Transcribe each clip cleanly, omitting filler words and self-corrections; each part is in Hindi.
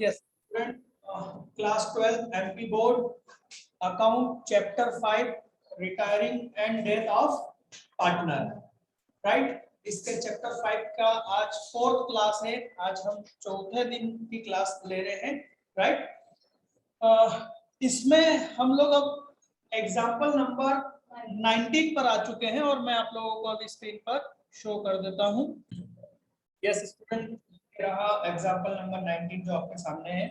Yes, student, class 12 MP board account chapter 5 retiring and death of partner, right? इसके चैप्टर 5 का आज 4th क्लास है। आज हम चौथे दिन की क्लास ले रहे हैं, राइट? इसमें हम लोग अब एग्जाम्पल नंबर 19 पर आ चुके हैं और मैं आप लोगों को अभी स्क्रीन पर शो कर देता हूं। यस स्टूडेंट, रहा एग्जाम्पल नंबर 19 जो आपके सामने है।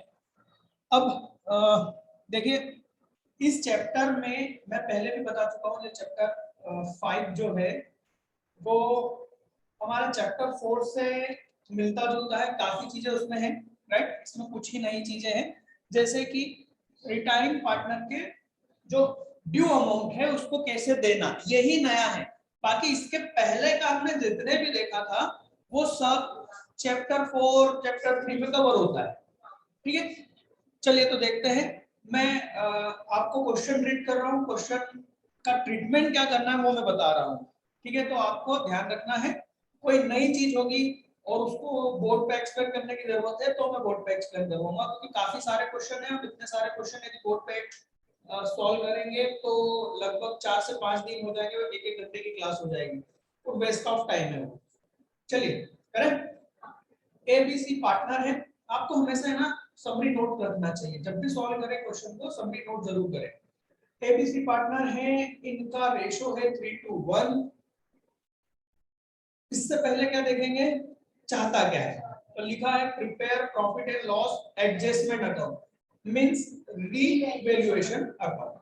अब देखिए, इस चैप्टर में मैं पहले भी बता चुका हूँ, चैप्टर 5 जो है वो हमारा चैप्टर 4 से मिलता जुलता है। काफी चीजें उसमें हैं, राइट? इसमें कुछ ही नई चीजें हैं, जैसे कि रिटायरिंग पार्टनर के जो ड्यू अमाउंट है उसको कैसे देना, यही नया है। बाकी इसके पहले का हमने जितने भी देखा था वो सब चैप्टर 4 चैप्टर 3 में कवर होता है, ठीक है? चलिए तो देखते हैं। मैं आपको क्वेश्चन रीड कर रहा हूँ, क्वेश्चन का ट्रीटमेंट क्या करना है वो मैं बता रहा हूँ, ठीक है? तो आपको ध्यान रखना है, कोई नई चीज होगी और उसको बोर्ड पे एक्सप्लेन करने की जरूरत है तो मैं बोर्ड पे एक्सप्लेन करूंगा, क्योंकि काफी सारे क्वेश्चन है और इतने सारे क्वेश्चन यदि बोर्ड पे सॉल्व करेंगे तो लगभग 4 से 5 दिन हो जाएंगे और 1-1 घंटे की क्लास हो जाएगी, तो वेस्ट ऑफ टाइम है वो। चलिए करें। एबीसी पार्टनर है, आपको हमेशा है ना समरी नोट रखना चाहिए, जब भी सॉल्व करें क्वेश्चन को समरी नोट जरूर करें। एबीसी पार्टनर है, इनका रेशो है 3:1। इससे पहले क्या देखेंगे, चाहता क्या है, तो लिखा है prepare profit and loss adjustment account, means revaluation account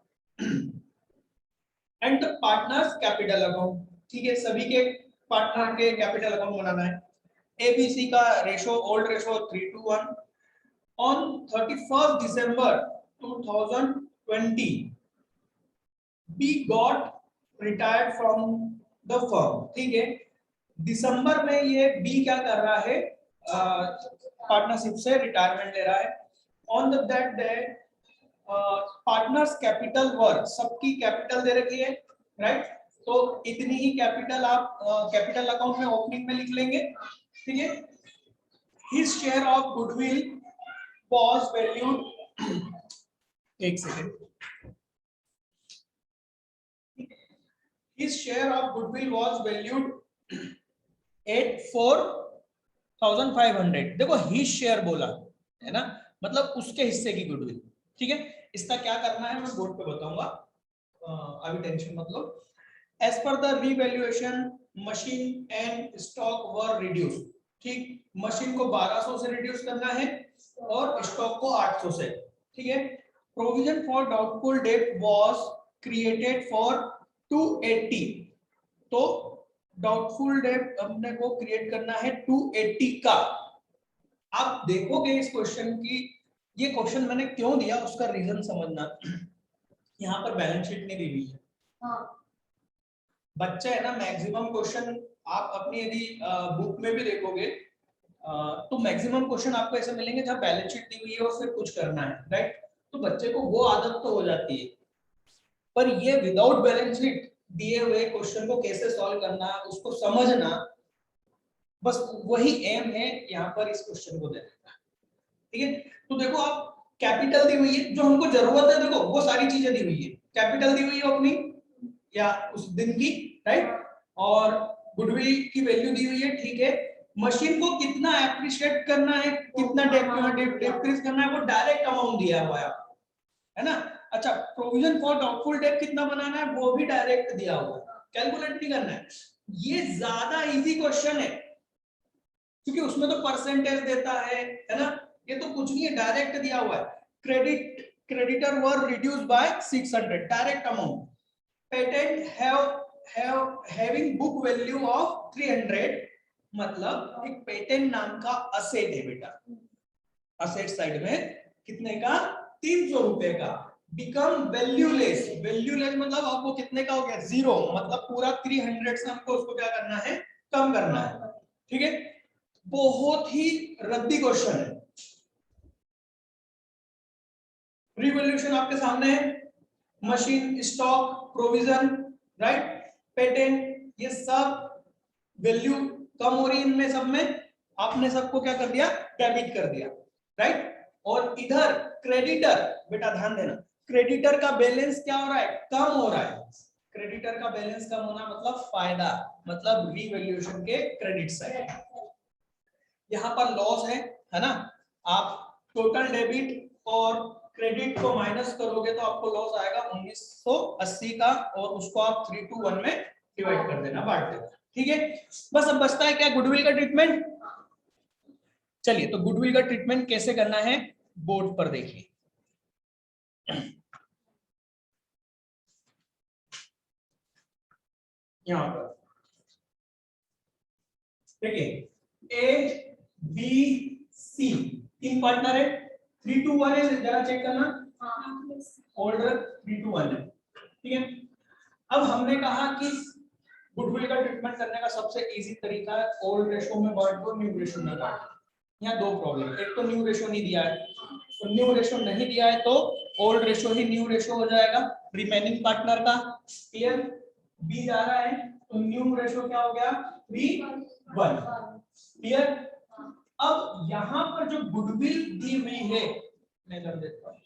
and partners capital account, ठीक है? सभी के पार्टनर के कैपिटल अकाउंट बनाना है। एबीसी का ratio, old ratio 3:1। On 31st December 2020, B got retired from the firm, ठीक है? दिसंबर में ये बी क्या कर रहा है, पार्टनरशिप से रिटायरमेंट ले रहा है। On that day partners capital were, सबकी कैपिटल दे रखी है, राइट? तो इतनी ही कैपिटल आप कैपिटल अकाउंट में ओपनिंग में लिख लेंगे, ठीक है? His share of goodwill was valued एक second, his share of goodwill was valued at 4,500। देखो his share बोला है ना, मतलब उसके हिस्से की गुडविल, ठीक है? इसका क्या करना है मैं बोर्ड पे बताऊंगा, अभी टेंशन मत लो। As per the revaluation, machine and stock were reduced, ठीक? मशीन को 1200 से रिड्यूस करना है और स्टॉक को 800 से, ठीक है? Provision for doubtful date was created for 280, तो डाउटफुल डेट हमने को क्रिएट करना है 280 का। आप देखोगे इस क्वेश्चन की, ये क्वेश्चन मैंने क्यों दिया उसका रीजन समझना। यहाँ पर बैलेंस शीट नहीं दी हुई है, बच्चे है ना, मैक्सिमम क्वेश्चन आप अपनी यदि बुक में भी देखोगे तो मैक्सिमम क्वेश्चन आपको ऐसे मिलेंगे जहां बैलेंस शीट दी हुई है और फिर कुछ करना है, राइट? तो बच्चे को वो आदत तो हो जाती है, पर ये विदाउट बैलेंस शीट दिए हुए क्वेश्चन को कैसे सॉल्व करना, उसको समझना, बस वही एम है यहाँ पर इस क्वेश्चन को देने का, ठीक है? तो देखो, आप कैपिटल दी हुई है, जो हमको जरूरत है, देखो वो सारी चीजें दी हुई है। कैपिटल दी हुई है अपनी या उस दिन की, राइट? और गुडविल की वैल्यू दी हुई है, ठीक है? मशीन को कितना एप्रिशिएट करना है, कितना डिक्रीज करना है, वो डायरेक्ट अमाउंट दिया हुआ है ना? अच्छा, प्रोविजन फॉर डाउटफुल डेट कितना बनाना है वो भी डायरेक्ट दिया हुआ है, कैलकुलेट नहीं करना है। ये ज्यादा इजी क्वेश्चन है क्योंकि उसमें तो परसेंटेज देता है ना? ये तो कुछ नहीं है, डायरेक्ट दिया हुआ है। Creditor were reduced by 600, direct amount. Patent having book value of 300, मतलब एक पेटेंट नाम का असेट है बेटा, असेट साइड में कितने का, 300 रुपए का। बिकम वैल्यूलेस, वैल्यूलेस मतलब अब वो कितने का हो गया, 0, मतलब पूरा 300 से हमको उसको क्या करना है, कम करना है, ठीक है? बहुत ही रद्दी क्वेश्चन है। रिवॉल्यूशन आपके सामने है, machine, stock, provision, right? Patent, ये सब वैल्यू कम हो रही है इनमें सब में, आपने सबको क्या कर दिया, डेबिट कर दिया, राइट? और इधर क्रेडिटर, बेटा ध्यान देना, क्रेडिटर का बैलेंस क्या हो रहा है, कम हो रहा है। क्रेडिटर का बैलेंस कम होना मतलब फायदा, मतलब रीवैल्यूएशन के क्रेडिट साइड। यहाँ पर लॉस है ना, आप टोटल डेबिट और क्रेडिट को माइनस करोगे तो आपको लॉस आएगा 1980 का, और उसको आप 3:1 में डिवाइड कर देना, बांट देना, ठीक है। बस अब बचता है क्या, गुडविल का ट्रीटमेंट। चलिए तो गुडविल का ट्रीटमेंट कैसे करना है बोर्ड पर देखिए। यहां पर देखिए ए बी सी तीन पार्टनर है, 3:1 है, जरा चेक करना, ऑर्डर 3:1 है, ठीक है। अब हमने कहा कि गुडविल का ट्रीटमेंट करने का सबसे इजी तरीका है ओल्ड रेशो में बांट दो, न्यू रेशो में बांट दो। यहाँ दो प्रॉब्लम, एक तो न्यू रेशो नहीं दिया है, तो न्यू रेशो नहीं दिया है तो ओल्ड रेशो ही न्यू रेशो हो जाएगा रिमेनिंग पार्टनर का, क्लियर। बी जा रहा है तो न्यू रेशो क्या हो गया, 3:1, क्लियर। अब यहाँ पर जो गुडविल दी हुई है, मैं कर देता हूँ,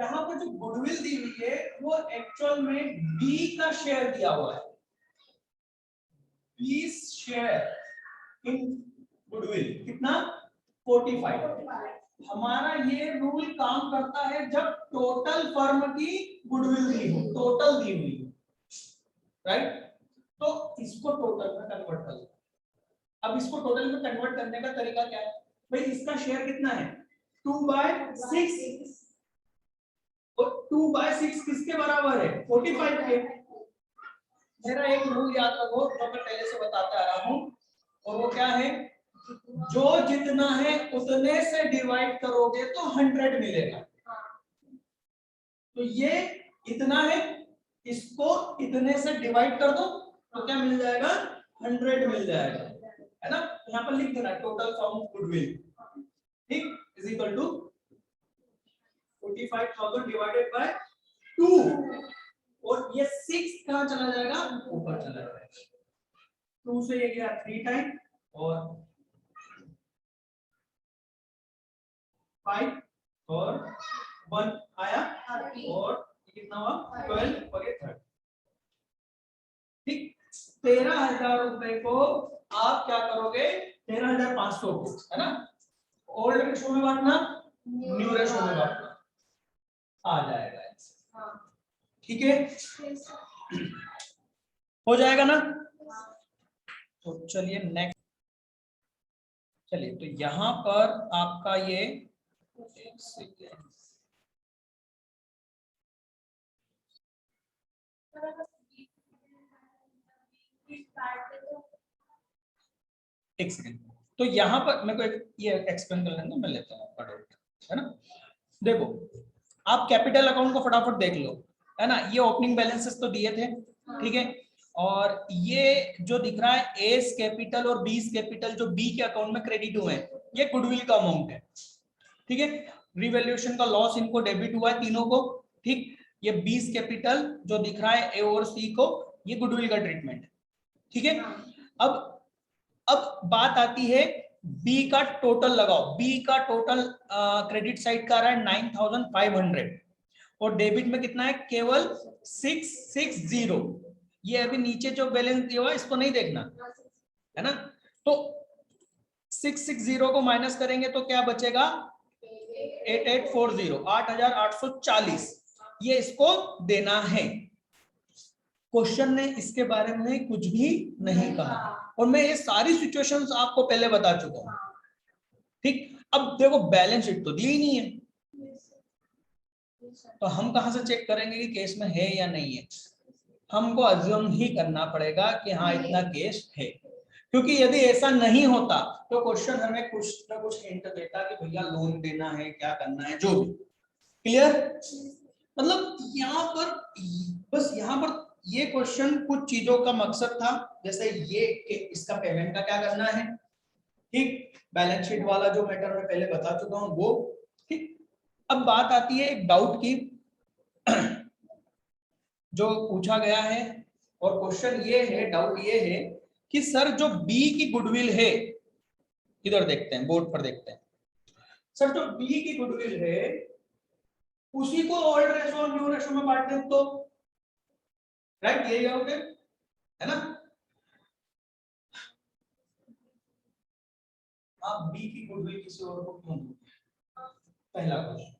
यहाँ पर जो गुडविल दी हुई है वो एक्चुअल में बी का शेयर दिया हुआ है, बी शेयर इन गुडविल कितना, 45। हमारा ये रूल काम करता है जब टोटल फर्म की गुडविल दी हो, टोटल दी हुई, राइट। तो इसको टोटल में कन्वर्ट कर लो। अब इसको टोटल में कन्वर्ट करने का तरीका क्या है भाई, इसका शेयर कितना है 2/6, और 2/6 किसके बराबर है, 45 के। मेरा एक रूल याद रखो जो मैं पहले से बताता आ रहा हूं, और वो क्या है, जो जितना है उतने से डिवाइड करोगे तो 100 मिलेगा। तो ये इतना है, इसको इतने से डिवाइड कर दो तो क्या मिल जाएगा, 100 मिल जाएगा, है ना। यहाँ पर लिख देना टोटल फॉर्म गुडविल, ठीक, is equal to 45,000 divided by 2, और ये 6 कहां चला जाएगा, ऊपर चला जाएगा। 2 से ये गया 3 टाइम, और 5 और 1 आया, और कितना हुआ 12, और ये 30, ठीक। 13,000 रुपए को आप क्या करोगे, 13,500 को, है ना, ओल्ड रेशो में बांटना, न्यू रेशो में बांटना, आ जाएगा, ठीक है, हो जाएगा ना। तो चलिए नेक्स्ट, चलिए तो यहां पर आपका ये एक सेकंड, तो यहां पर मेरे को एक ये एक्सप्लेन कर लेना, मैं लेता हूं आपका डाउट, है ना। देखो आप कैपिटल अकाउंट को फटाफट देख लो, है ना, ये ओपनिंग बैलेंसेस तो दिए थे, ठीक है, और ये जो दिख रहा है एस कैपिटल और बीस कैपिटल जो बी के अकाउंट में क्रेडिट हुए हैं, ये गुडविल का अमाउंट है, ठीक है। रिवैल्यूएशन का लॉस इनको डेबिट हुआ है तीनों को, ठीक। ये 20 कैपिटल जो दिख रहा है ए और सी को, ये गुडविल का ट्रीटमेंट है, ठीक है। अब बात आती है बी का टोटल लगाओ, बी का टोटल क्रेडिट साइड का आ रहा है 9,500, और डेबिट में कितना है केवल 660। ये अभी नीचे जो बैलेंस दिया हुआ है इसको नहीं देखना, है ना। तो 660 को माइनस करेंगे तो क्या बचेगा, 8840, 8,840, ये इसको देना है। क्वेश्चन ने इसके बारे में कुछ भी नहीं कहा, और मैं ये सारी सिचुएशंस आपको पहले बता चुका हूं, ठीक। अब देखो बैलेंस शीट तो दी ही नहीं है, तो हम कहां से चेक करेंगे कि केस में है या नहीं है। हमको अज्यूम ही करना पड़ेगा कि हाँ इतना केस है, क्योंकि यदि ऐसा नहीं होता तो क्वेश्चन हमें कुछ ना कुछ हिंट देता कि भैया लोन देना है, क्या करना है, जो भी, क्लियर। मतलब यहाँ पर बस यहाँ पर ये क्वेश्चन कुछ चीजों का मकसद था, जैसे ये कि इसका पेमेंट का क्या करना है, ठीक, बैलेंस शीट वाला जो मैटर मैं पहले बता चुका हूं वो, ठीक। अब बात आती है एक डाउट की जो पूछा गया है, और क्वेश्चन ये है, डाउट ये है कि सर जो बी की गुडविल है, इधर देखते हैं बोर्ड पर देखते हैं, सर जो बी की गुडविल है उसी को ओल्ड रेशो और न्यू रेशो में बांट दें तो राइट, यही होगा है ना। आप बी की गुडविल किसी और को क्यों दोगे, पहला क्वेश्चन।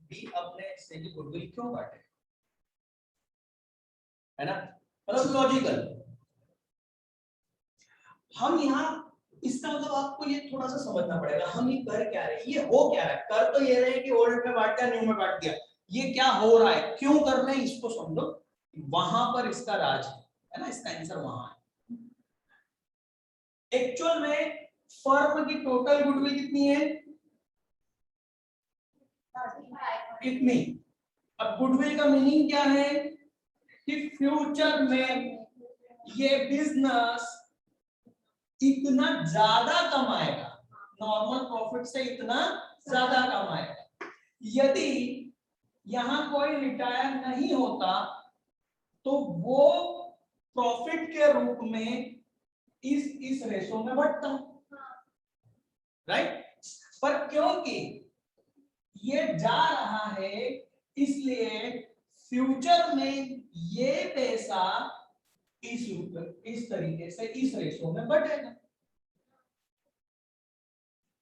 बी अपने से की गुडविल क्यों बांटे, है ना, मतलब लॉजिकल। हम यहाँ इसका मतलब आपको ये थोड़ा सा समझना पड़ेगा, हम ये कर क्या रहे हैं, ये हो क्या रहा है। कर तो ये रहे कि ओल्ड में बांट दिया, न्यू में बांट दिया, ये क्या हो रहा है, क्यों कर रहे हैं, इसको समझो। वहां पर इसका राज है ना, इसका आंसर वहां है। एक्चुअल में फर्म की टोटल गुडविल कितनी है, कितनी। अब गुडविल का मीनिंग क्या है कि फ्यूचर में ये बिजनेस इतना ज्यादा कमाएगा, नॉर्मल प्रॉफिट से इतना ज्यादा कमाएगा। यदि यहां कोई रिटायर नहीं होता तो वो प्रॉफिट के रूप में इस रेशो में बढ़ता, राइट। पर क्योंकि ये जा रहा है इसलिए फ्यूचर में ये पैसा इस तरीके से इस रेशो में बढ़ेगा।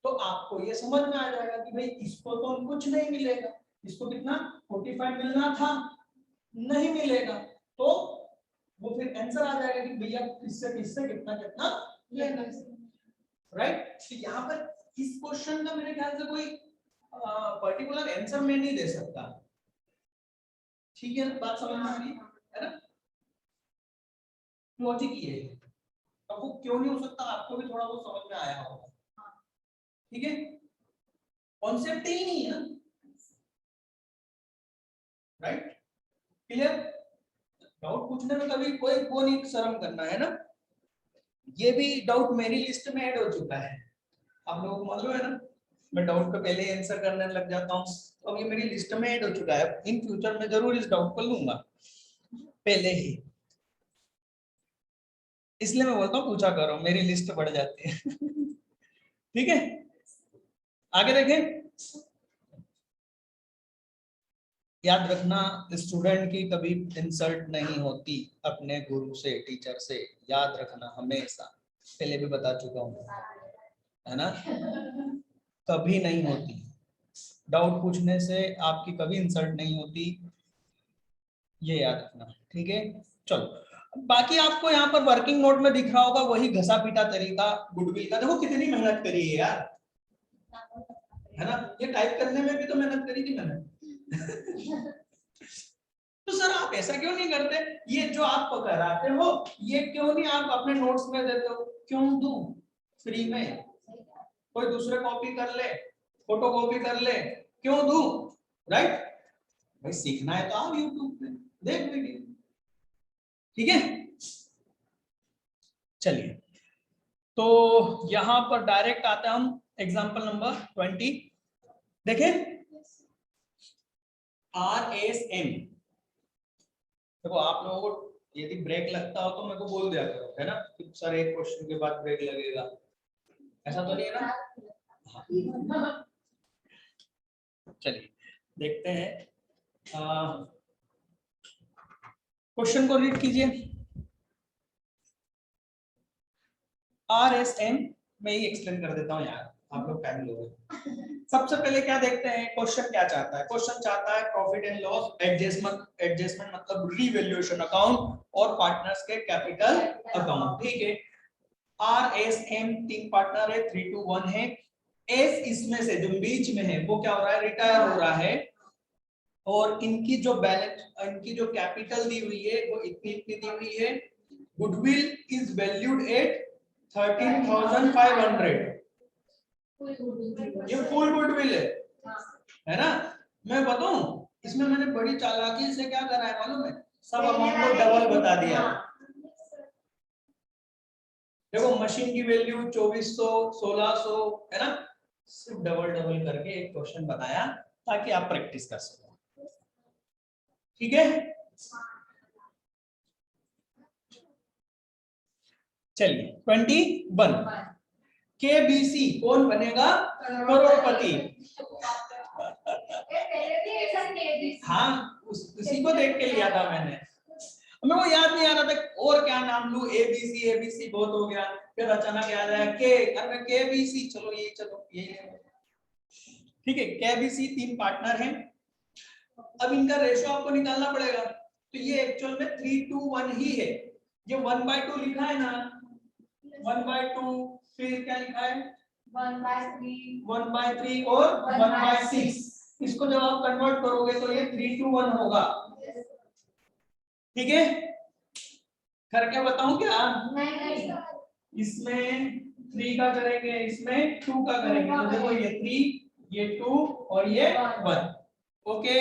तो आपको ये समझ में आ जाएगा कि भाई इसको तो कुछ नहीं मिलेगा, इसको कितना 45 मिलना था, नहीं मिलेगा, तो वो फिर आंसर आ जाएगा कि भैया किससे किससे कितना कितना लेना है, राइट। तो यहाँ पर इस क्वेश्चन का मेरे ख्याल से कोई पर्टिकुलर आंसर मैं नहीं दे सकता, ठीक है, बात समझ में आ रही है ना। लॉजिक ये है, अब वो क्यों नहीं हो सकता आपको भी थोड़ा बहुत समझ में आया होगा, ठीक है, कॉन्सेप्ट ही नहीं है ना, राइट, क्लियर। डाउट पूछने में कभी कोई वो नहीं शर्म करना है ना। ये भी डाउट मेरी लिस्ट में ऐड हो चुका है, आप लोगों को मालूम है ना, मैं डाउट का पहले आंसर करने लग जाता हूँ, तो अब ये मेरी लिस्ट में ऐड हो चुका है। इन फ्यूचर में जरूर इस डाउट को लूंगा पहले ही, इसलिए मैं बोलता हूँ पूछा करो, मेरी लिस्ट बढ़ जाती है। ठीक है, आगे देखें। याद रखना, स्टूडेंट की कभी इंसल्ट नहीं होती अपने गुरु से, टीचर से, याद रखना हमेशा, पहले भी बता चुका हूँ, है ना, कभी नहीं होती। डाउट पूछने से आपकी कभी इंसल्ट नहीं होती, ये याद रखना, ठीक है। चलो, बाकी आपको यहाँ पर वर्किंग नोट में दिख रहा होगा वही घसा पीटा तरीका गुडविल का। देखो कितनी मेहनत करी है यार, है ना, ये टाइप करने में भी तो मेहनत करी थी मैंने। तो सर आप ऐसा क्यों नहीं करते, ये जो आप कराते हो ये क्यों नहीं आप अपने नोट्स में देते हो, क्यों दूं फ्री में, कोई दूसरे कॉपी कर ले, फोटो कॉपी कर ले, क्यों दूं, राइट। भाई सीखना है तो आप यूट्यूब पे देख वीडियो, ठीक है। चलिए, तो यहां पर डायरेक्ट आते हैं हम एग्जांपल नंबर 20, देखें। RSM, देखो आप लोगों को यदि ब्रेक लगता हो तो मेरे को बोल दिया करो, है ना, कि सर एक क्वेश्चन के बाद ब्रेक लगेगा, ऐसा तो नहीं है ना। हाँ। चलिए देखते हैं, क्वेश्चन को रीड कीजिए। RSM मैं ही एक्सप्लेन कर देता हूँ यार, आप लोग टाइम लोगे। सबसे पहले क्या देखते हैं, क्वेश्चन क्या चाहता है, क्वेश्चन चाहता है profit and loss adjustment, adjustment मतलब रीवैल्यूएशन अकाउंट और पार्टनर्स के कैपिटल अकाउंट, ठीक है। RSM तीन पार्टनर है, 3 to 1 है। एस इसमें से जो बीच में है वो क्या हो रहा है, रिटायर हो रहा है, और इनकी जो बैलेंस, इनकी जो कैपिटल दी हुई है वो इतनी इतनी दी हुई है। गुडविल इज वैल्यूड एट 13,500, ये फुल गुडविल है ना। मैं बताऊं, इसमें मैंने बड़ी चालाकी से क्या करा है मालूम है, सब अमाउंट को डबल बता दिया। देखो मशीन की वैल्यू 2400 1600 है ना, सिर्फ डबल डबल करके एक क्वेश्चन बताया ताकि आप प्रैक्टिस कर सको, ठीक है। चलिए 21, KBC कौन बनेगा करोड़पति। हाँ उसी को देख के लिया था मैंने, मेरे को याद नहीं आ रहा था और क्या नाम लूं, ABC ABC बहुत हो गया, फिर अचानक याद आया के, अरे KBC, चलो यही है। ठीक है, KBC 3 पार्टनर हैं। अब इनका रेशो आपको निकालना पड़ेगा, तो ये एक्चुअल में 3:1 ही है। ये 1/2 लिखा है ना, 1/2, फिर क्या लिखा है 1/3 और 1/6। इसको जब आप कन्वर्ट करोगे तो ये 3:1 होगा। ठीक है, करके बताऊं क्या? नहीं। इसमें 3 का करेंगे, इसमें 2 का करेंगे, तो देखो ये 3, ये 2 और ये 1। ओके,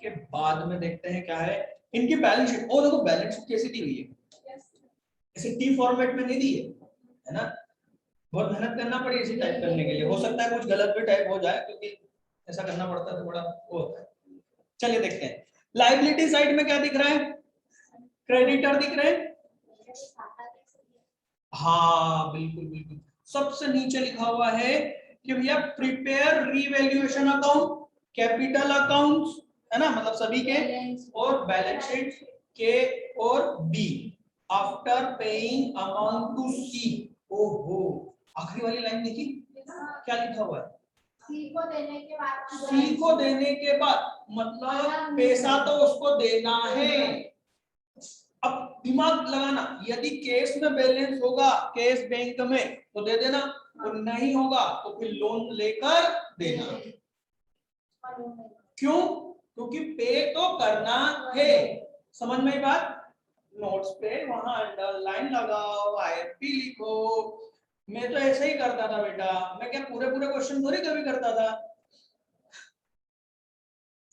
के बाद में देखते हैं क्या है इनकी बैलेंस शीट। और देखो बैलेंस शीट कैसी दी हुई है, ऐसे टी फॉर्मेट में नहीं दी है ना, बहुत मेहनत करना पड़ी इसे टाइप करने के लिए। हो सकता है कुछ गलत भी टाइप हो जाए, क्योंकि ऐसा करना पड़ता है, थोड़ा वो होता है। चलिए देखते हैं, लायबिलिटी साइड में क्या दिख रहा है, क्रेडिटर दिख रहे हैं। हाँ बिल्कुल बिल्कुल, सबसे नीचे लिखा हुआ है कि भैया prepare revaluation account, capital accounts, है ना, मतलब सभी के, और बैलेंस शीट के और B, after paying amount to C. ओहो, आखिरी वाली लाइन देखी क्या लिखा हुआ है, सी को देने के बाद, सी को देने के बाद मतलब पैसा तो उसको देना है। अब दिमाग लगाना, यदि कैश में बैलेंस होगा, कैश बैंक में, तो दे देना, और नहीं होगा तो फिर लोन लेकर देना। क्यों? क्योंकि पे तो करना है। समझ में आई बात? नोट्स पे वहां अंडरलाइन लगाओ, IFP लिखो। मैं तो ऐसे ही करता था बेटा, मैं क्या पूरे क्वेश्चन थोड़ी कभी करता था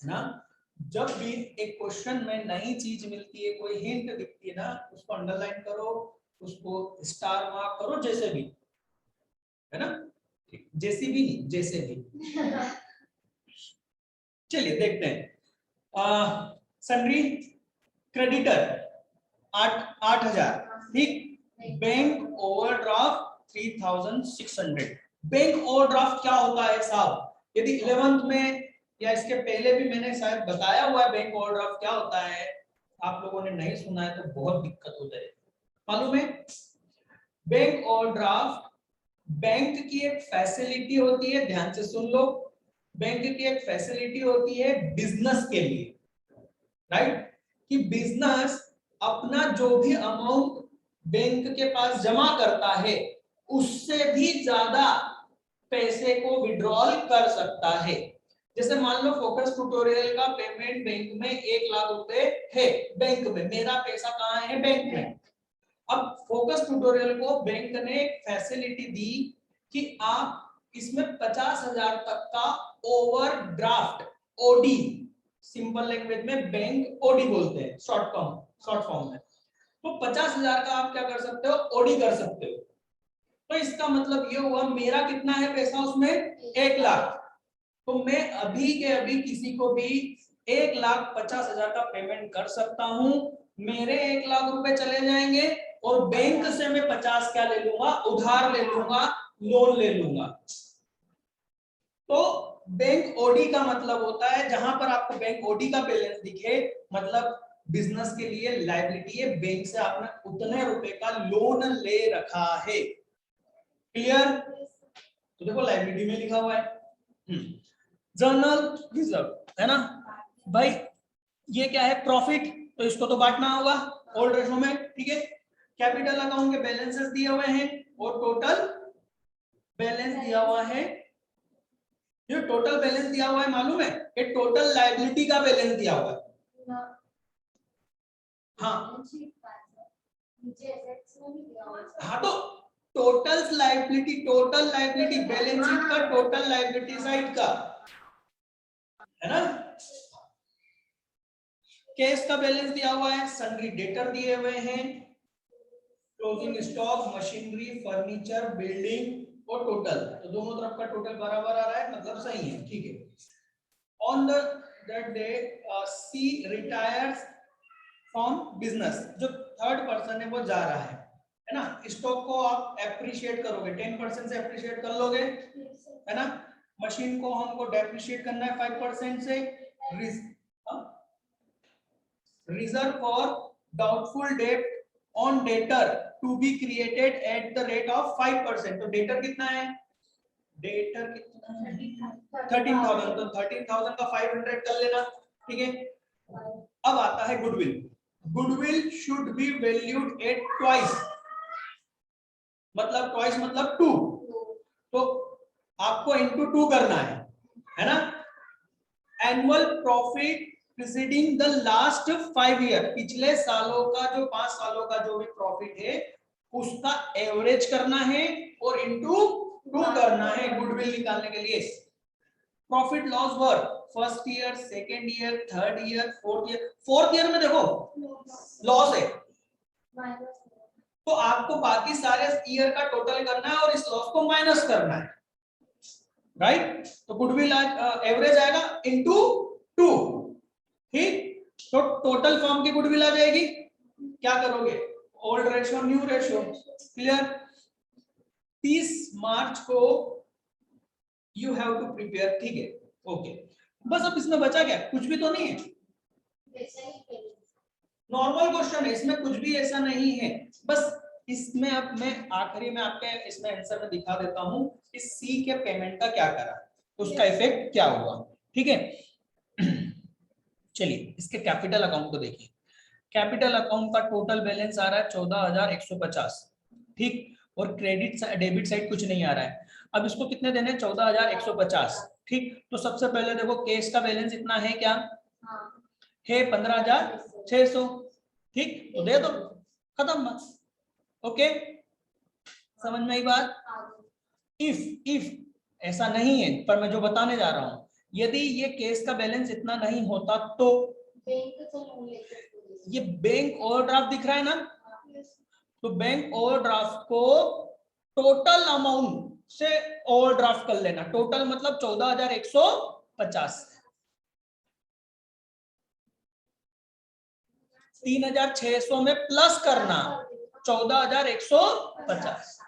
ना। जब भी एक क्वेश्चन में नई चीज मिलती है, कोई हिंट दिखती है ना, उसको अंडरलाइन करो, उसको स्टार मार्क करो, जैसे भी, है ना, जैसी भी नहीं, जैसे भी। चलिए देखते हैं, सन्ड्री क्रेडिटर 8,000, ठीक, बैंक ओवरड्राफ्ट 3,600। बैंक ओवरड्राफ्ट क्या होता है साहब, यदि 11th में या इसके पहले भी मैंने शायद बताया हुआ है बैंक ओवरड्राफ्ट क्या होता है, आप लोगों ने नहीं सुना है तो बहुत दिक्कत हो जाएगी। मालूम है, बैंक ओवरड्राफ्ट बैंक की एक फैसिलिटी होती है, ध्यान से सुन लो, बैंक की एक फैसिलिटी होती है बिजनेस के लिए, राइट, कि बिजनेस अपना जो भी अमाउंट बैंक के पास जमा करता है उससे भी ज्यादा पैसे को विड्रॉल कर सकता है। जैसे मान लो फोकस ट्यूटोरियल का पेमेंट बैंक में 1,00,000 रुपए है, बैंक में, मेरा पैसा कहाँ है, बैंक में। अब फोकस ट्यूटोरियल को बैंक ने एक फैसिलिटी दी कि आप इसमें 50,000 तक का ओवरड्राफ्ट, ओडी, सिंपल लैंग्वेज में बैंक ओडी बोलते हैं, शॉर्ट फॉर्म में, तो 50,000 का आप क्या कर सकते हो, ओडी कर सकते हो। तो इसका मतलब ये हुआ मेरा कितना है पैसा उसमें, 1,00,000, तो मैं अभी के अभी किसी को भी 1,50,000 का पेमेंट कर सकता हूं, मेरे 1,00,000 रुपए चले जाएंगे और बैंक से मैं 50 क्या ले लूंगा, उधार ले लूंगा, लोन ले लूंगा। तो बैंक ओडी का मतलब होता है, जहां पर आपको बैंक ओडी का बैलेंस दिखे, मतलब बिजनेस के लिए लायबिलिटी है, बैंक से आपने उतने रुपए का लोन ले रखा है। क्लियर? तो देखो लायबिलिटी में लिखा हुआ है जर्नल रिजर्व, है ना भाई, ये क्या है, प्रॉफिट, तो इसको तो बांटना होगा ओल्ड रेशो में, ठीक है। कैपिटल अकाउंट के बैलेंसेस दिए हुए हैं और टोटल बैलेंस दिया हुआ है। ये टोटल बैलेंस दिया हुआ है, मालूम है, ये टोटल लायबिलिटी का बैलेंस दिया हुआ है। हाँ हाँ, तो टोटल लायबिलिटी बैलेंस शीट का टोटल लायबिलिटी साइड का, है ना। कैश का बैलेंस दिया हुआ है, सन्ड्री डेटर दिए हुए हैं, closing stock, machinery, furniture, building और टोटल, तो दोनों तरफ का टोटल बराबर आ रहा है, मतलब सही है, ठीक है। On that day she retires from business, जो थर्ड पर्सन है वो जा रहा है, है ना। स्टॉक को आप एप्रिशिएट करोगे 10% से एप्रिशिएट कर लोगे, है ना। मशीन को हमको डेप्रिशिएट करना है 5% से। Reserve for doubtful debt on debtor to be created at the rate of 5%। तो डेटर कितना है, डेटर कितना है 13,000, तो 13,000 का 500 कर लेना, ठीक है। अब आता है goodwill. Goodwill should be valued at twice, मतलब ट्वाइस मतलब 2, तो आपको इनटू 2 करना है ना। Annual profit preceding the last 5 year, पिछले सालों का जो 5 सालों का जो भी प्रॉफिट है उसका एवरेज करना है और इनटू 2 करना है गुडविल निकालने के लिए। प्रॉफिट लॉस वर first year, second year, third year, fourth year. Fourth year में देखो लॉस है, तो आपको बाकी सारे ईयर का टोटल करना है और इस लॉस को माइनस करना है, राइट। तो गुडविल एवरेज आएगा इनटू 2, ठीक। तो टोटल फॉर्म की गुडविल आ जाएगी। क्या करोगे, old ratio new ratio, clear. 30 मार्च को यू हैव टू प्रिपेयर, ठीक है, ओके। बस अब इसमें बचा क्या, कुछ भी तो नहीं है, नॉर्मल क्वेश्चन है, इसमें कुछ भी ऐसा नहीं है। बस इसमें अब मैं आखिरी में आपके इसमें आंसर में दिखा देता हूं कि सी के पेमेंट का क्या करा, उसका इफेक्ट क्या हुआ, ठीक है। चलिए इसके कैपिटल अकाउंट को देखिए। कैपिटल अकाउंट का टोटल बैलेंस आ रहा है 14,150, ठीक। और क्रेडिट डेबिट साइड कुछ नहीं आ रहा है। अब इसको कितने देने, 14,150, ठीक। तो सबसे पहले देखो कैश का बैलेंस इतना है क्या, है 15,600, ठीक। तो दे दो, खत्म बात, ओके, समझ में आई बात। इफ ऐसा नहीं है, पर मैं जो बताने जा रहा हूं, यदि ये केस का बैलेंस इतना नहीं होता तो ये बैंक ओवरड्राफ्ट दिख रहा है ना, तो बैंक ओवरड्राफ्ट को टोटल अमाउंट से ओवरड्राफ्ट कर लेना। टोटल मतलब 14,150, 3,600 में प्लस करना 14,150,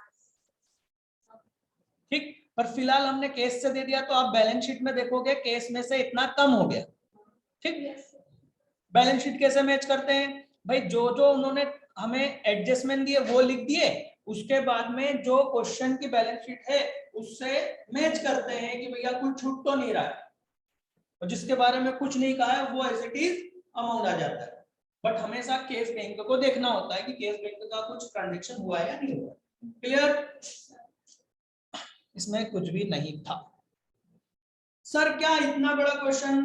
ठीक। पर फिलहाल हमने केस से दे दिया, तो आप बैलेंस शीट में देखोगे केस में से इतना कम हो गया, ठीक। बैलेंस शीट कैसे मैच करते हैं भाई, जो जो उन्होंने हमें एडजस्टमेंट दिए वो लिख दिए, उसके बाद में जो क्वेश्चन की बैलेंस शीट है उससे मैच करते हैं कि भैया कुछ छूट तो नहीं रहा है, और जिसके बारे में कुछ नहीं कहा है वो एज इट इज अमाउंट आ जाता है। बट हमेशा केस बैंक को देखना होता है कि केस बैंक का कुछ ट्रांजेक्शन हुआ है या नहीं हुआ, क्लियर। इसमें कुछ भी नहीं था। सर क्या इतना बड़ा क्वेश्चन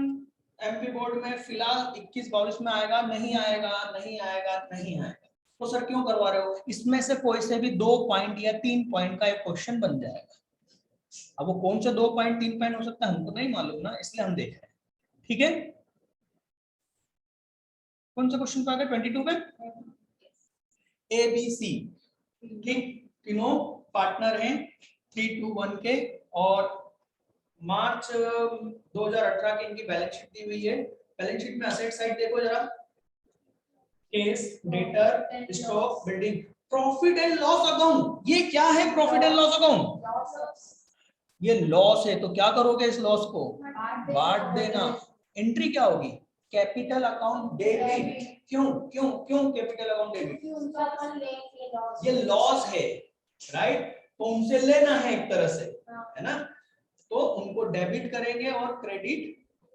एमपी बोर्ड में फिलहाल 21-22 में आएगा, नहीं आएगा, नहीं आएगा, नहीं आएगा, तो सर क्यों करवा रहे हो। इसमें से कोई से भी 2 पॉइंट या 3 पॉइंट का एक क्वेश्चन बन जाएगा। अब वो कौन से 2 पॉइंट 3 पॉइंट हो सकता है हमको नहीं मालूम ना, इसलिए हम देख रहे हैं, ठीक है। कौन सा क्वेश्चन पाएगा 22 में, ABC, ठीक। तीनों पार्टनर हैं 3-2-1 के, और मार्च 2018 की इनकी बैलेंस शीट दी हुई है। बैलेंस शीट में असेट साइड देखो जरा, case, debtor, stock, building, profit and loss account. ये क्या है प्रॉफिट एंड लॉस अकाउंट, ये लॉस है, तो क्या करोगे इस लॉस को, बांट देना। एंट्री क्या होगी, कैपिटल अकाउंट डेबिट। क्यों क्यों क्यों कैपिटल अकाउंट डेबिट, ये लॉस है, राइट, तो उनसे लेना है एक तरह से, है ना, तो उनको डेबिट करेंगे और क्रेडिट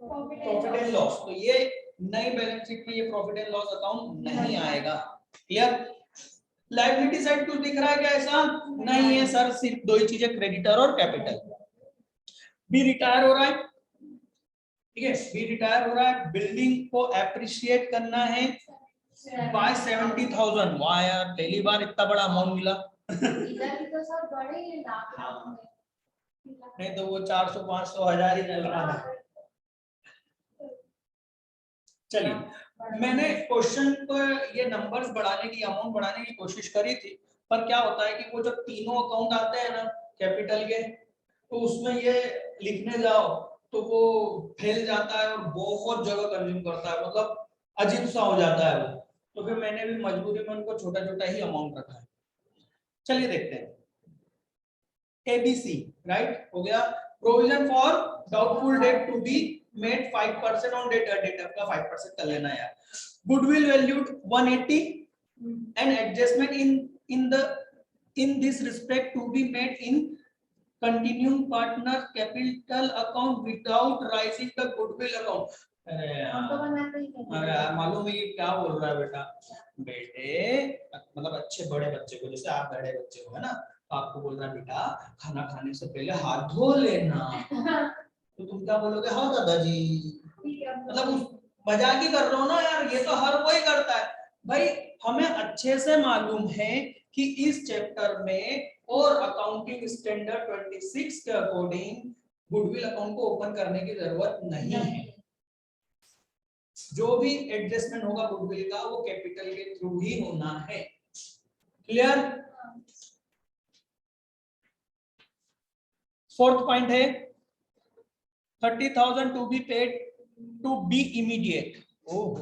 प्रॉफिट एंड लॉस। तो ये नई बैलेंस शीट में ये प्रॉफिट एंड लॉस अकाउंट नहीं आएगा, क्लियर। लायबिलिटी साइड कुछ दिख रहा है क्या, ऐसा नहीं है सर, सिर्फ 2 ही चीजें, क्रेडिटर और कैपिटल। बी रिटायर हो रहा है, ठीक है, बी रिटायर हो रहा है। बिल्डिंग को एप्रिशिएट करना है बाय 70,000। वाह यार, पहली बार इतना बड़ा अमाउंट मिला। इधर भी तो सब बड़े ही लाख में, नहीं तो वो 400, 500, 1000 ही चल रहा है। चलिए, मैंने क्वेश्चन को ये नंबर्स बढ़ाने की, अमाउंट बढ़ाने की कोशिश करी थी, पर क्या होता है कि वो जब तीनों अकाउंट आते हैं ना कैपिटल के, तो उसमें ये लिखने जाओ तो वो फैल जाता है और बहुत जगह कंज्यूम करता है, मतलब अजीब सा हो जाता है वो। तो फिर मैंने भी मजबूरी में उनको छोटा छोटा ही अमाउंट रखा है, चलिए देखते हैं। ABC राइट हो गया। Provision for doubtful debt to be made 5% on debt का 5% कर लेना यार। Goodwill valued 180 and adjustment in this respect to be made in continuing partner capital account without rising the goodwill account। अरे यार मालूम है ये क्या बोल रहा है बेटा। बेटे मतलब अच्छे बड़े बच्चे को, जैसे आप बड़े बच्चे हो है ना, आपको बोल रहा है बेटा खाना खाने से पहले हाथ धो लेना, तो तुम क्या बोलोगे? हाँ दादाजी। मतलब मजाक ही कर रहे हो ना यार, ये तो हर कोई करता है भाई। हमें अच्छे से मालूम है कि इस चैप्टर में और अकाउंटिंग स्टैंडर्ड 26 के अकॉर्डिंग गुडविल अकाउंट को ओपन करने की जरूरत नहीं है। जो भी एडजस्टमेंट होगा गुडविल का वो कैपिटल के थ्रू ही होना है। क्लियर? फोर्थ पॉइंट है 30,000 to be paid to be immediate. ओह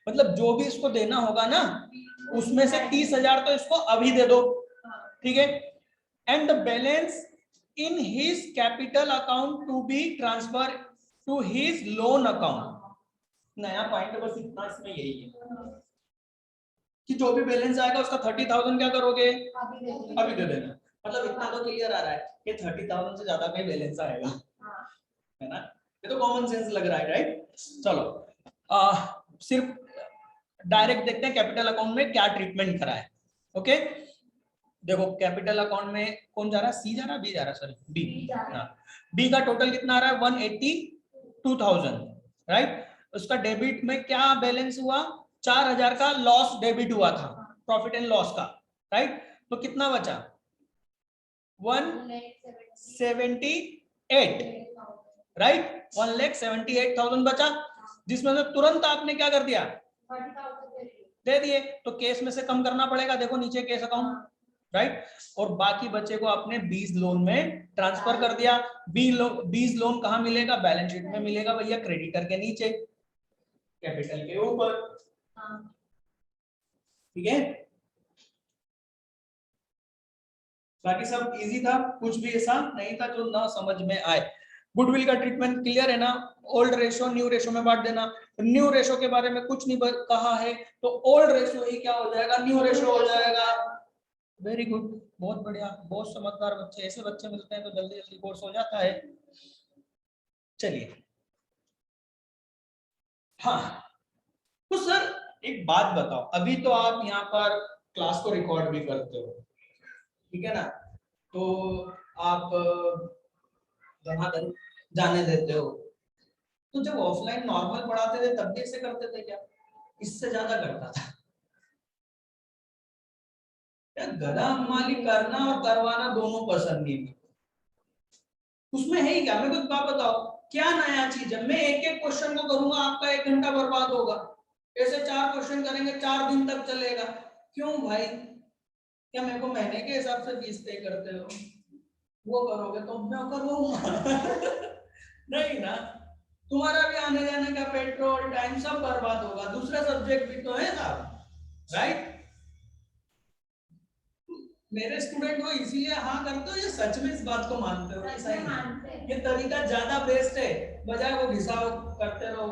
मतलब जो भी इसको देना होगा ना उसमें से 30,000 तो इसको अभी दे दो, ठीक है। And the balance in his capital account to be transfer to his loan account. नया पॉइंट बस इतना इसमें यही है कि जो भी बैलेंस आएगा उसका 30,000 क्या करोगे? अभी दे देना। मतलब इतना तो क्लियर आ रहा है कि 30,000 से ज्यादा का बैलेंस आएगा, है ना? ये तो कॉमन सेंस लग रहा है, राइट? चलो सिर्फ डायरेक्ट देखते हैं कैपिटल अकाउंट में क्या ट्रीटमेंट करा है। ओके देखो कैपिटल अकाउंट में कौन जा रहा है? सी जा रहा है, बी जा रहा है? Sorry B. बी का टोटल कितना आ रहा है? 182,000 राइट। उसका डेबिट में क्या बैलेंस हुआ? 4,000 का लॉस डेबिट हुआ था, प्रॉफिट एंड लॉस का, राइट। तो कितना बचा? 178 राइट। 1,78,000 बचा, जिसमें से तुरंत आपने क्या कर दिया? दे दिए। तो केस में से कम करना पड़ेगा, देखो नीचे केस अकाउंट, राइट। और बाकी बचे को आपने बीज लोन में ट्रांसफर कर दिया। बीज लोन कहां मिलेगा? बैलेंस शीट में मिलेगा भैया, क्रेडिटर के नीचे, कैपिटल के ऊपर, ठीक है। बाकी सब इजी था, कुछ भी ऐसा नहीं था जो ना समझ में आए। गुडविल का ट्रीटमेंट क्लियर है ना? ओल्ड रेशो न्यू रेशो में बांट देना। न्यू रेशो के बारे में कुछ नहीं कहा है, तो ओल्ड रेशो ही क्या हो जाएगा? न्यू रेशो हो जाएगा। वेरी गुड, बहुत बढ़िया, बहुत समझदार बच्चे। ऐसे बच्चे मिलते हैं तो जल्दी जल्दी कोर्स हो जाता है। चलिए हाँ, तो सर एक बात बताओ, अभी तो आप यहाँ पर क्लास को रिकॉर्ड भी करते हो, ठीक है ना? तो आप धनाधन जाने देते हो, तो जब ऑफलाइन नॉर्मल पढ़ाते थे तब भी ऐसे करते थे क्या? इससे ज्यादा करता था यार। गधा माली करना और करवाना दोनों पसंद नहीं है। उसमें है ही क्या? मेरे को एक बात बताओ, क्या नया चीज है? मैं एक एक क्वेश्चन को करूंगा, आपका 1 घंटा बर्बाद होगा। ऐसे 4 क्वेश्चन करेंगे, 4 दिन तक चलेगा। क्यों भाई? क्या मेरे को महीने के हिसाब से फीस पे करते हो? वो करोगे तो मैं करवाऊंगा नहीं ना। तुम्हारा भी आने जाने का पेट्रोल टाइम सब बर्बाद होगा, दूसरा सब्जेक्ट भी तो है साहब, राइट। मेरे स्टूडेंट को इसीलिए हाँ करते हो या सच में इस बात को मानते हो? सही, ये तरीका ज्यादा बेस्ट है, बजाय वो घिसाव करते रहो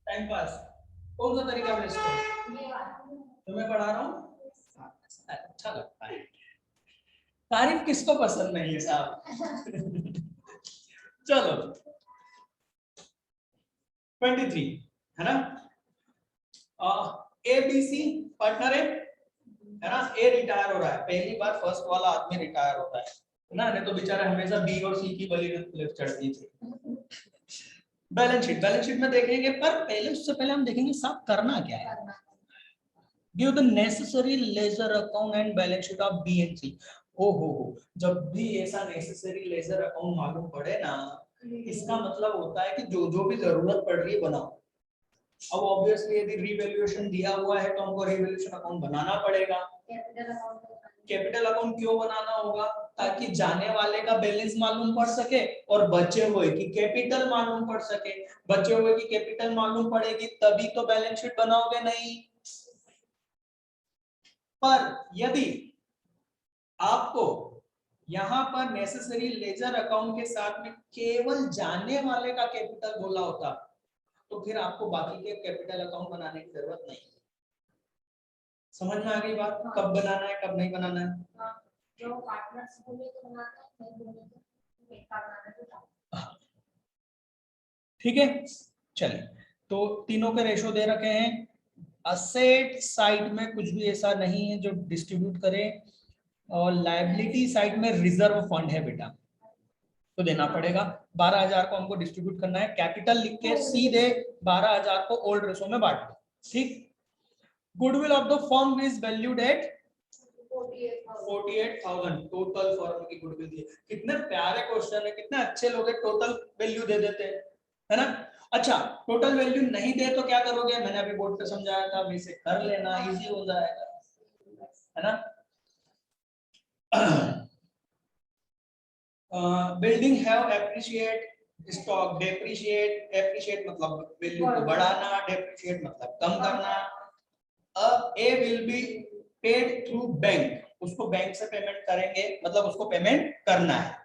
टाइम पास। कौन सा तरीका बेस्ट है? तो मैं पढ़ा रहा हूँ, अच्छा लगता है। तारीफ किसको पसंद नहीं है साहब चलो 23 है ना? ABC पार्टनर है ना? ए रिटायर हो रहा है, पहली बार फर्स्ट वाला आदमी रिटायर होता है ना? नहीं तो बेचारे हमेशा बी और सी की बलि चढ़ती थी। बैलेंस शीट में देखेंगे, पर पहले उससे पहले हम देखेंगे साहब करना क्या है। Give the necessary ledger account and balance sheet of B and C. ओहो, जब भी ऐसा नेसेसरी लेजर अकाउंट मालूम पड़े ना, इसका मतलब होता है कि जो जो भी जरूरत पड़ रही है बनाओ। अब ऑब्वियसली यदि रिवैल्यूएशन दिया हुआ है तो हमको रिवैल्यूएशन अकाउंट बनाना पड़ेगा। कैपिटल अकाउंट क्यों बनाना होगा? ताकि जाने वाले का बैलेंस मालूम पड़ सके और बचे हुए की कैपिटल मालूम पड़ सके। बचे हुए की कैपिटल मालूम पड़ेगी तभी तो बैलेंस शीट बनाओगे, नहीं। पर यदि यहाँ पर नेसेसरी लेजर अकाउंट के साथ में केवल जाने वाले का कैपिटल बोला होता तो फिर आपको बाकी के कैपिटल अकाउंट बनाने की जरूरत नहीं। समझ में आ गई बात? कब बनाना है कब नहीं बनाना है? जो पार्टनर्स बोले तो बनाना है, नहीं बोले तो एक बार बनाना है। ठीक है, चलिए तो तीनों के रेशो दे रखे हैं। असेट साइड में कुछ भी ऐसा नहीं है जो डिस्ट्रीब्यूट करे, और लायबिलिटी साइड में रिजर्व फंड है बेटा, तो देना पड़ेगा। 12,000 को हमको डिस्ट्रीब्यूट करना है, कैपिटल लिख के सीधे 12,000 को ओल्ड रेशो में बांट दो। ठीक। Goodwill of the firm is valued at 48,000 total firm की गुडविल थी। कितने प्यारे क्वेश्चन है, कितने अच्छे लोग हैं, टोटल वैल्यू दे देते हैं, है ना। अच्छा, टोटल वैल्यू नहीं दे तो क्या करोगे? मैंने अभी बोर्ड पे समझाया था, अभी से कर लेना, इजी हो जाएगा, है ना। Building have appreciate, stock depreciate, appreciate मतलब वैल्यू को बढ़ाना, डेप्रिशिएट मतलब कम करना। A will be paid through bank, उसको बैंक से पेमेंट करेंगे, मतलब उसको पेमेंट करना है।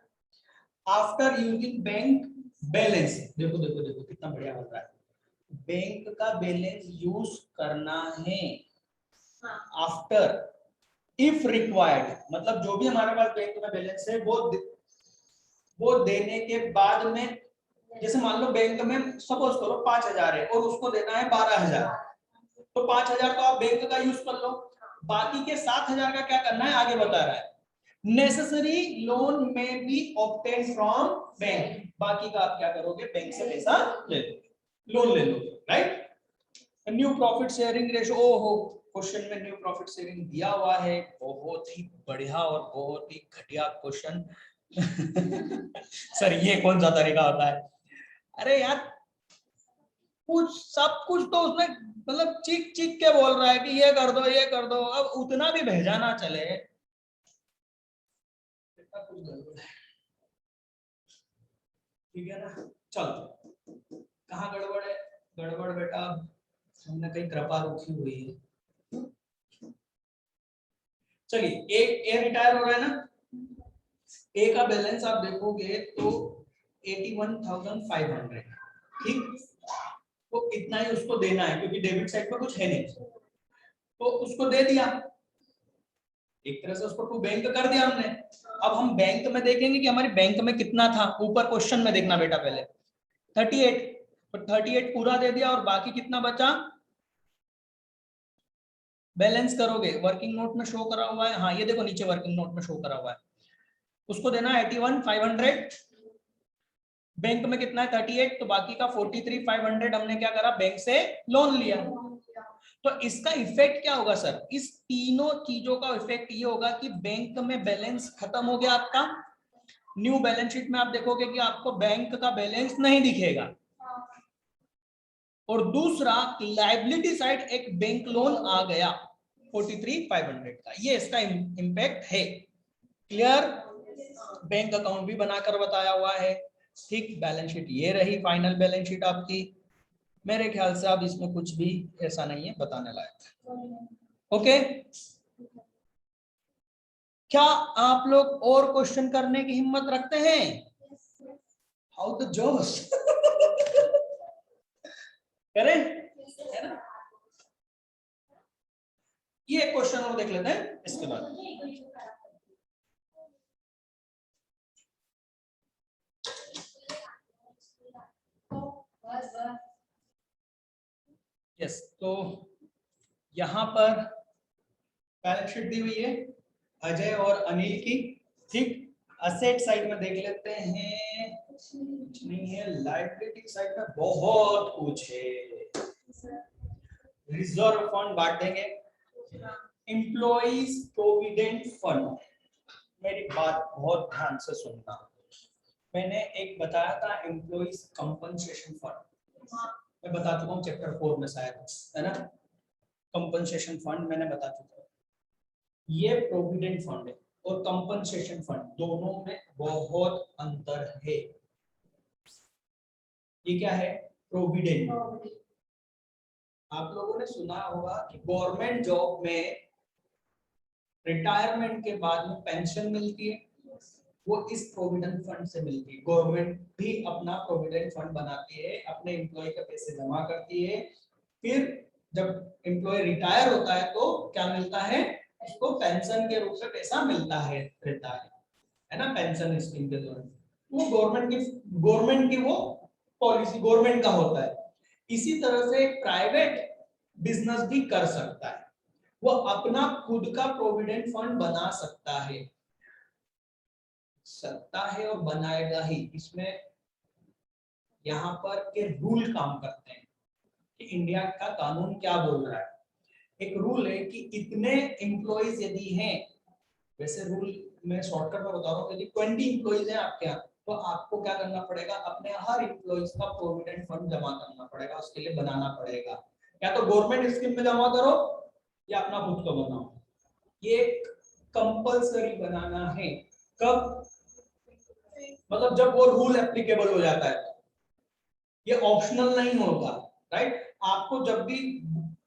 आफ्टर यूजिंग बैंक बैलेंस, देखो देखो देखो कितना बढ़िया बन रहा है, बैंक का बैलेंस यूज करना है आफ्टर, इफ रिक्वायर्ड मतलब जो भी हमारे पास बैंक में बैलेंस है वो देने के बाद में, जैसे मान लो बैंक में सपोज करो 5,000 है और उसको देना है 12,000, तो 5,000 तो आप बैंक का यूज कर लो, बाकी के 7,000 का क्या करना है आगे बता रहा है। नेसेसरी लोन में बी ऑब्टेन फ्रॉम बैंक, बाकी का आप क्या करोगे? बैंक से पैसा ले लोगे, लोन ले लोगे, right. New profit sharing ratio, ओहो क्वेश्चन में न्यू प्रॉफिट शेयरिंग दिया हुआ है, बहुत ही बढ़िया और बहुत ही घटिया क्वेश्चन। सर ये कौन सा तरीका होता है? अरे यार कुछ सब कुछ तो उसमें मतलब चीख चीख के बोल रहा है कि ये कर दो ये कर दो, अब उतना भी भेजा ना चले, ठीक है ना। चलो कहाँ गड़बड़ है? गड़बड़ बेटा हमने कहीं कृपा रुकी हुई है। चलिए ए रिटायर हो रहा है ना, ए का बैलेंस आप देखोगे तो 81,500, ठीक। तो इतना ही उसको देना है क्योंकि डेबिट साइड पे कुछ है नहीं, तो उसको दे दिया, एक तरह से उसको टू बैंक कर दिया हमने। अब हम बैंक में देखेंगे कि हमारी बैंक में कितना था, ऊपर क्वेश्चन में देखना बेटा पहले 38, तो 38 पूरा दे दिया और बाकी कितना बचा बैलेंस करोगे, वर्किंग नोट में शो करा हुआ है, हाँ ये देखो नीचे वर्किंग नोट में शो करा हुआ है, उसको देना 81,500, बैंक में कितना है 38, तो बाकी का 43,500 हमने क्या करा बैंक से लोन लिया। तो इसका इफेक्ट क्या होगा सर? इस तीनों चीजों का इफेक्ट ये होगा कि बैंक में बैलेंस खत्म हो गया आपका, न्यू बैलेंस शीट में आप देखोगे कि आपको बैंक का बैलेंस नहीं दिखेगा, और दूसरा लायबिलिटी साइड एक बैंक लोन आ गया 43,500 का, ये इसका इम्पैक्ट है। क्लियर? बैंक अकाउंट भी बनाकर बताया हुआ है, ठीक। बैलेंस शीट ये रही, फाइनल बैलेंस शीट आपकी। मेरे ख्याल से अब इसमें कुछ भी ऐसा नहीं है बताने लायक। ओके, क्या आप लोग और क्वेश्चन करने की हिम्मत रखते हैं? हाउ द जोश। करें, है ना। ये क्वेश्चन और देख लेते हैं इसके बाद। यस, तो यहां पर बैलेंस शीट दी हुई है अजय और अनिल की, ठीक। असेट साइड में देख लेते हैं, कुछ नहीं है। लायबिलिटी साइड में बहुत कुछ है। रिजर्व फंड बांट देंगे, एम्प्लॉइज प्रोविडेंट फंड, मेरी बात बहुत ध्यान से सुनना, मैंने एक बताया था एम्प्लॉइज कंपनसेशन फंड, मैं बता चुका हूँ चैप्टर 4 में शायद, है ना। कंपनसेशन फंड मैंने बता चुका हूँ, ये प्रोविडेंट फंड है और कंपनसेशन फंड दोनों में बहुत अंतर है। ये क्या है? प्रोविडेंट। आप लोगों ने सुना होगा कि गवर्नमेंट जॉब में रिटायरमेंट के बाद में पेंशन मिलती है, वो इस प्रोविडेंट फंड से मिलती है। गवर्नमेंट भी अपना प्रोविडेंट फंड बनाती है, अपने एम्प्लॉय के पैसे जमा करती है, फिर जब एम्प्लॉय रिटायर होता है तो क्या मिलता है, उसको पेंशन के रूप में पैसा मिलता है, रहता है ना, पेंशन स्कीम के दौरान। वो गवर्नमेंट की वो पॉलिसी गवर्नमेंट का होता है। इसी तरह से प्राइवेट बिजनेस भी कर सकता है, वो अपना खुद का प्रोविडेंट फंड बना सकता है और बनाएगा ही। इसमें यहाँ पर के रूल काम करते हैं कि इंडिया का कानून क्या बोल रहा है। एक रूल है कि इतने एम्प्लॉइज यदि हैं, वैसे रूल मैं शॉर्टकट में बता रहा हूँ, यदि 20 एम्प्लॉइज हैं आपके यहाँ, तो आपको क्या करना पड़ेगा, अपने हर एम्प्लॉइज का प्रोविडेंट फंड जमा करना पड़ेगा, उसके लिए बनाना पड़ेगा। या तो गवर्नमेंट स्कीम में जमा करो या अपना खुद का बनाओ। ये कंपलसरी बनाना है। कब, मतलब जब वो रूल एप्लीकेबल हो जाता है, ये ऑप्शनल नहीं होगा, राइट। आपको जब भी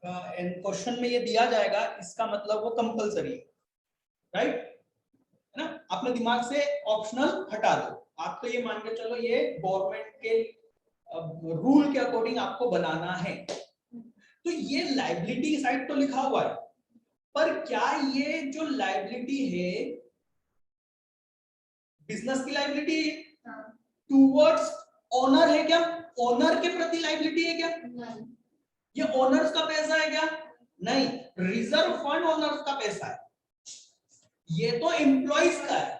क्वेश्चन में ये दिया जाएगा, इसका मतलब वो कंपलसरी है, राइट, है ना। अपने दिमाग से ऑप्शनल हटा दो, आप तो ये मान के चलो ये गवर्नमेंट के रूल के अकॉर्डिंग आपको बनाना है। तो ये लायबिलिटी साइड तो लिखा हुआ है, पर क्या ये जो लायबिलिटी है बिजनेस की लायबिलिटी है टूवर्ड्स ओनर है क्या, ओनर के प्रति लायबिलिटी है क्या, नहीं, ये ओनर्स का पैसा है क्या, नहीं, रिजर्व फंड ओनर्स का पैसा है, ये तो एम्प्लॉइज का है।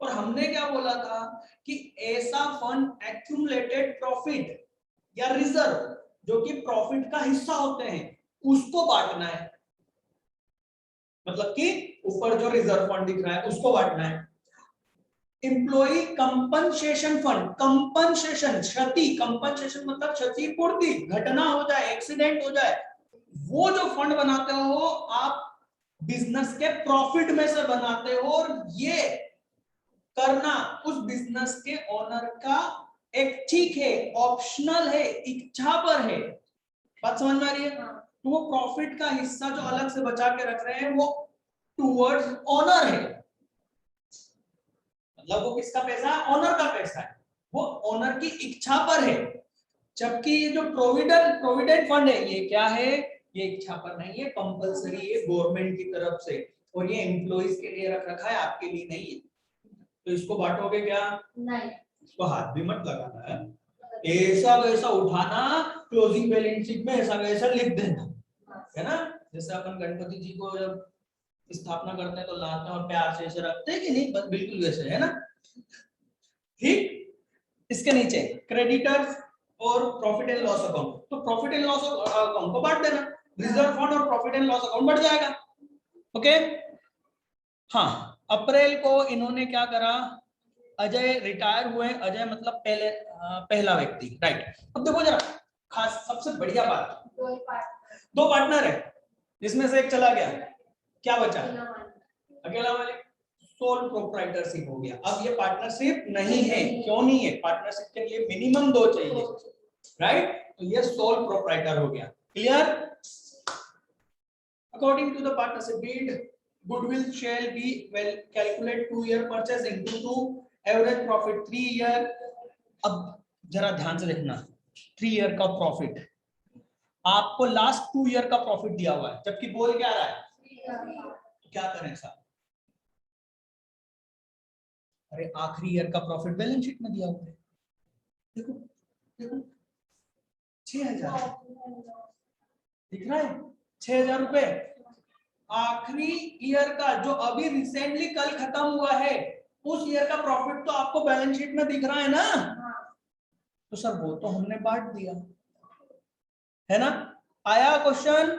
और हमने क्या बोला था कि ऐसा फंड एक्यूमुलेटेड प्रॉफिट या रिजर्व जो कि प्रॉफिट का हिस्सा होते हैं उसको बांटना है, मतलब कि ऊपर जो रिजर्व फंड दिख रहा है उसको बांटना है। एम्प्लॉई कंपनसेशन फंड, कंपनसेशन क्षति, कंपनसेशन मतलब क्षतिपूर्ति, घटना हो जाए, एक्सीडेंट हो जाए, वो जो फंड बनाते हो आप बिजनेस के प्रॉफिट में से बनाते हो, और ये करना उस बिजनेस के ओनर का एक ठीक है, ऑप्शनल है, इच्छा पर है। बात समझ में आ रही है। तो वो प्रॉफिट का हिस्सा जो अलग से बचा के रख रहे हैं वो टूवर्ड्स ओनर है, मतलब वो किसका पैसा है, ओनर का पैसा है, वो ओनर की इच्छा पर है। जबकि ये जो प्रोविडेंट फंड है ये क्या है, ये इच्छा पर नहीं है, कंपलसरी है गवर्नमेंट की तरफ से, और ये एम्प्लॉइज के लिए रख रखा है, आपके लिए नहीं है। तो इसको बांटोगे क्या, नहीं, इसको हाथ भी मत लगाना है, ऐसा वैसा उठाना, क्लोजिंग बैलेंस शीट में ऐसा वैसा लिख देना, है ना। जैसे अपन गणपति जी को जब स्थापना करते हैं तो लाते हैं और प्यार से ऐसे रखते हैं कि नहीं, बस बिल्कुल वैसे, है ना। ठीक, इसके नीचे क्रेडिटर्स और प्रॉफिट एंड लॉस अकाउंट, तो प्रॉफिट एंड लॉस अकाउंट को बांट देना, रिजर्व फंड और प्रॉफिट एंड लॉस अकाउंट बढ़ जाएगा। ओके, हाँ, अप्रैल को इन्होंने क्या करा, अजय रिटायर हुए, अजय मतलब पहला व्यक्ति, राइट। अब देखो जरा खास सबसे बढ़िया बात, दो पार्टनर है जिसमें से एक चला गया, क्या बचा, अकेला मालिक, सोल प्रोप्राइटरशिप हो गया। अब ये पार्टनरशिप नहीं है, क्यों नहीं है, पार्टनरशिप के लिए मिनिमम 2 चाहिए, राइट। तो ये सोल प्रोप्राइटर हो गया, clear. According to the partnership deed, goodwill shall be well calculate 2-year purchase into 2 average profit 3 year। अब जरा ध्यान से देखना, 3 ईयर का प्रॉफिट, आपको लास्ट 2 ईयर का प्रॉफिट दिया हुआ है, जबकि बोल क्या रहा है, तो क्या करें साहब, अरे आखिरी ईयर का प्रॉफिट बैलेंस शीट में दिया हुआ है, देखो देखो 6000 दिख रहा है, 6000 रुपए आखिरी ईयर का, जो अभी रिसेंटली कल खत्म हुआ है, उस ईयर का प्रॉफिट तो आपको बैलेंस शीट में दिख रहा है ना। तो सर वो तो हमने बांट दिया, है ना। आया क्वेश्चन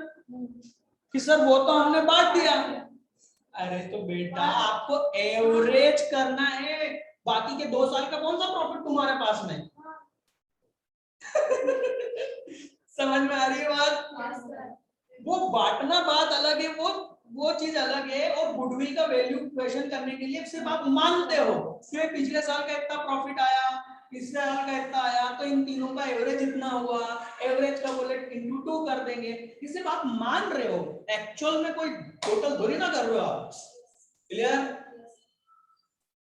कि सर वो तो हमने बांट दिया, अरे तो बेटा आपको एवरेज करना है, बाकी के 2 साल का कौन सा प्रॉफिट तुम्हारे पास में समझ में आ रही है बात। वो बांटना बात अलग है, वो चीज अलग है, और गुडविल का वैल्यू क्वेश्चन करने के लिए सिर्फ आप मानते हो कि पिछले साल का इतना प्रॉफिट आया, इस साल का इतना आया, तो इन तीनों का एवरेज इतना हुआ, एवरेज का बोले into 2 कर देंगे, इसे आप मान रहे हो, एक्चुअल में कोई टोटल थोड़ी ना कर रहे हो आप, क्लियर।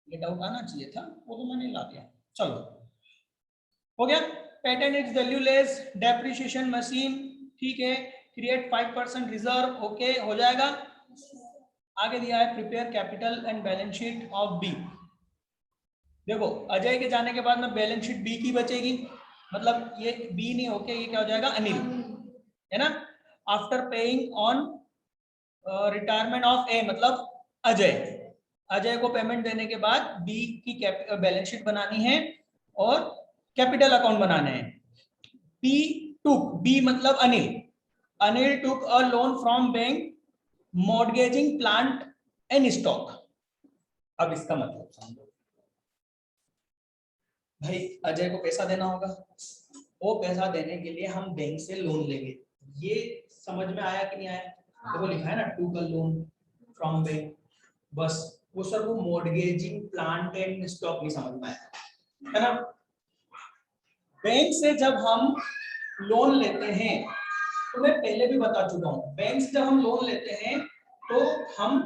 ये डाउट आना चाहिए था, वो तो मैंने ला दिया। चलो हो गया। Patent is valueless, depreciation machine, ठीक है। क्रिएट 5% रिजर्व, ओके हो जाएगा। आगे दिया है prepare capital and balance sheet of B. देखो अजय के जाने के बाद में बैलेंस शीट बी की बचेगी, मतलब ये बी नहीं होके ये क्या हो जाएगा, अनिल, है ना। After paying on retirement of A, मतलब अजय, अजय को पेमेंट देने के बाद बी की बैलेंस शीट बनानी है और कैपिटल अकाउंट बनाने हैं। बी टुक, बी मतलब Anil, Anil took a loan from bank mortgaging plant and stock. अब इसका मतलब समझो, भाई अजय को पैसा देना होगा, वो पैसा देने के लिए हम बैंक से लोन लेंगे। ये समझ में आया कि नहीं आया? देखो लिखा है ना, टू का लोन फ्रॉम बैंक, बस वो सर वो मॉर्गेजिंग प्लांट एंड स्टॉक नहीं समझ में आया, है ना। बैंक से जब हम लोन लेते हैं, तो मैं पहले भी बता चुका हूं, बैंक से जब हम लोन लेते हैं तो हम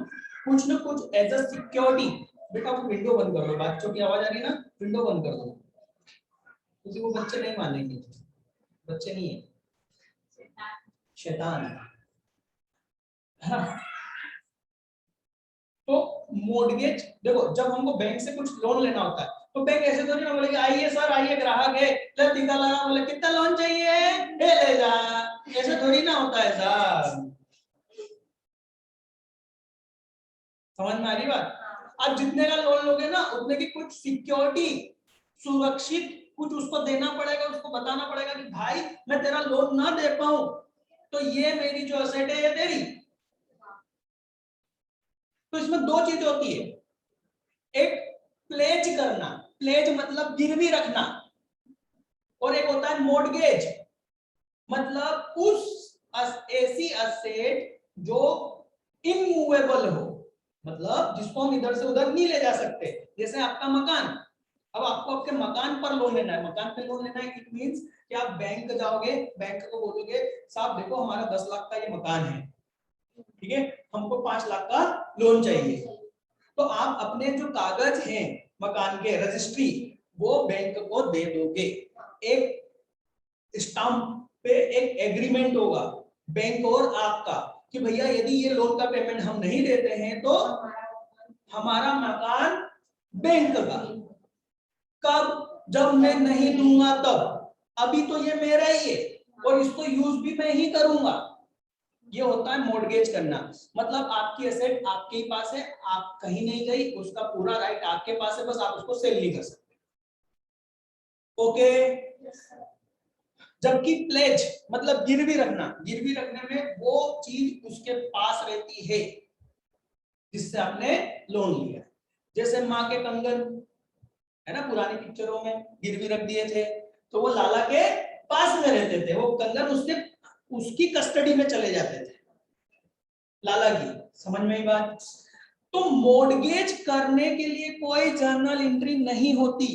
कुछ ना कुछ एज अ सिक्योरिटी, बेटा विंडो बंद कर दो, बच्चों की आवाज आ रही है ना, विंडो बंद कर दो, क्योंकि वो बच्चे नहीं मानेंगे, बच्चे नहीं है, शैतान है ना। तो मोर्गेज, देखो जब हमको बैंक से कुछ लोन लेना होता है तो बैंक ऐसे तो नहीं बोलेगा आइए सर आइए ग्राहक है, जब टीका लगा बोले कितना लोन चाहिए, ले जा, ऐसे थोड़ी ना होता है सर। समझ में आ रही बात? आप जितने का लोन लोगे ना उतने की कुछ सिक्योरिटी, सुरक्षित कुछ उसको देना पड़ेगा, उसको बताना पड़ेगा कि भाई मैं तेरा लोन ना दे पाऊं तो ये मेरी जो असेट है ये तेरी। तो इसमें दो चीज होती है, एक प्लेज करना, प्लेज मतलब गिरवी रखना, और एक होता है मॉर्गेज, मतलब उस ऐसी असेट जो इमूवेबल हो, मतलब जिसको हम इधर से उधर नहीं ले जा सकते, जैसे आपका मकान। अब आपको आपके मकान पर लोन लेना है, मकान पे लोन लेना है, इट मींस कि आप बैंक जाओगे, बैंक को बोलोगे साहब देखो हमारा 10 लाख का ये मकान है, ठीक है, हमको 5 लाख का लोन चाहिए। तो आप अपने जो कागज हैं मकान के, रजिस्ट्री, वो बैंक को दे दोगे, एक स्टाम्प पे एक एग्रीमेंट होगा बैंक और आपका कि भैया यदि ये लोन का पेमेंट हम नहीं देते हैं तो हमारा मकान बैंक का, कब, जब मैं नहीं दूंगा तब, अभी तो ये मेरा ही है और इसको यूज भी मैं ही करूंगा। ये होता है मॉर्गेज करना, मतलब आपकी एसेट आपके ही पास है, आप कहीं नहीं गई, उसका पूरा राइट आपके पास है, बस आप उसको सेल नहीं कर सकते। ओके। जबकि प्लेज मतलब गिरवी रखना, गिरवी रखने में वो चीज उसके पास रहती है जिससे आपने लोन लिया, जैसे माँ के कंगन है ना, पुरानी पिक्चरों में गिरवी रख दिए थे तो वो लाला के पास में रहते थे, वो कंगन उसके उसकी कस्टडी में चले जाते थे लाला की। समझ में ही बात? तो मॉर्गेज करने के लिए कोई जर्नल एंट्री नहीं होती,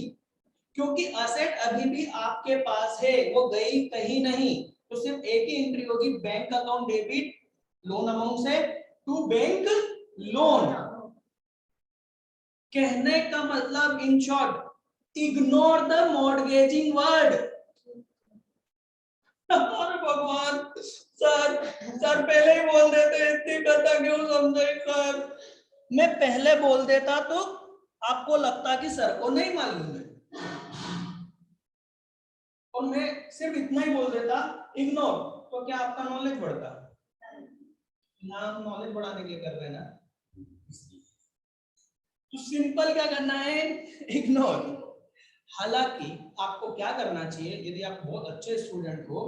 क्योंकि असेट अभी भी आपके पास है, वो गई कहीं नहीं। तो सिर्फ एक ही एंट्री होगी, bank account debit loan amount से टू बैंक लोन। कहने का मतलब in short, ignore the mortgaging word. अरे भगवान सर, सर पहले ही बोल देते, इतनी कथा क्यों समझे सर? मैं पहले बोल देता तो आपको लगता कि सर को नहीं मालूम है, और मैं सिर्फ इतना ही बोल देता इग्नोर, तो क्या आपका नॉलेज बढ़ता? नाम नॉलेज बढ़ाने के लिए कर रहे हैं ना, तो सिंपल क्या करना है, इग्नोर। हालांकि आपको क्या करना चाहिए, यदि आप बहुत अच्छे स्टूडेंट हो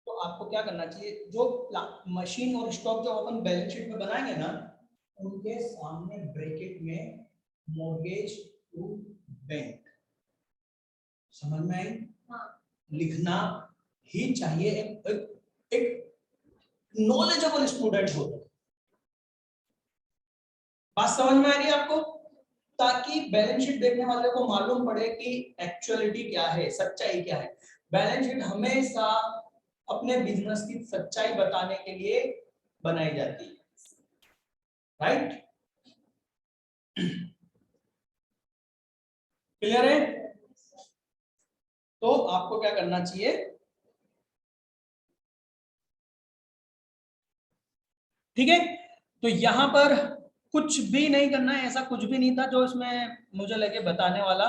तो आपको क्या करना चाहिए, जो मशीन और स्टॉक जो अपन बैलेंस शीट में बनाएंगे ना, उनके सामने ब्रैकेट में मॉर्गेज टू बैंक, समझ में आई? लिखना ही चाहिए एक नॉलेजेबल स्टूडेंट हो। बात समझ में आ रही है आपको? ताकि बैलेंस शीट देखने वाले को मालूम पड़े कि एक्चुअलिटी क्या है, सच्चाई क्या है। बैलेंस शीट हमेशा अपने बिजनेस की सच्चाई बताने के लिए बनाई जाती है, राइट? क्लियर है? तो आपको क्या करना चाहिए, ठीक है। तो यहां पर कुछ भी नहीं करना है, ऐसा कुछ भी नहीं था जो इसमें मुझे लगे बताने वाला।